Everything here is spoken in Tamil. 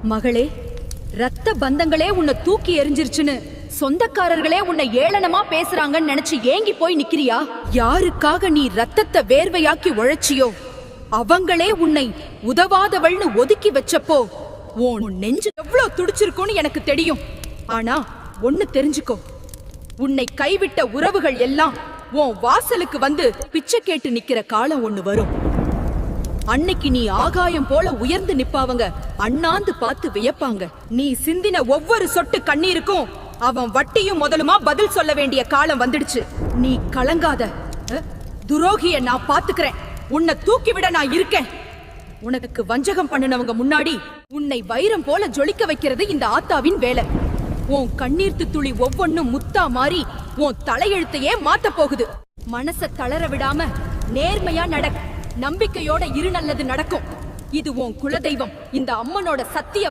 மகளே, ரத்த பந்தங்களே உன்னை தூக்கி எறிஞ்சிருச்சுன்னு சொந்தக்காரர்களே உன்னை ஏளனமா பேசுறாங்கன்னு நினைச்சு ஏங்கி போய் நிக்கிறியா? யாருக்காக நீ ரத்தத்தை வேர்வையாக்கி உழைச்சியோ அவங்களே உன்னை உதவாதவள்னு ஒதுக்கி வச்சப்போ உன் நெஞ்சு எவ்வளவு துடிச்சிருக்கும்னு எனக்கு தெரியும். ஆனா ஒண்ணு தெரிஞ்சுக்கோ, உன்னை கைவிட்ட உறவுகள் எல்லாம் உன் வாசலுக்கு வந்து பிச்சை கேட்டு நிக்கிற காலம் ஒண்ணு வரும். அன்னைக்கு நீ ஆகாயம் போல உயர்ந்து நிப்பாவங்க அண்ணாந்து பார்த்து வியப்பாங்க. நீ சிந்தின ஒவ்வொரு சொட்டு கண்ணீருக்கும் அவன் வட்டியும் முதலுமா பதில் சொல்ல வேண்டிய காலம் வந்துடுச்சு. நீ கலங்காத, துரோகிய நான் பாத்துக்கிறேன். உன்னை தூக்கி விட நான் இருக்கேன். உனக்கு வஞ்சகம் பண்ணினவங்க முன்னாடி உன்னை வைரம் போல ஜொலிக்க வைக்கிறது இந்த ஆத்தாவின் வேலை. உன் கண்ணீர்த்து துளி ஒவ்வொன்னும் முத்தா மாறி உன் தலையெழுத்தையே மாத்த போகுது. மனச தளர விடாம நேர்மையா நம்பிக்கையோட இரு, நல்லது நடக்கும். இது உன் குலதெய்வம், இந்த அம்மனோட சத்திய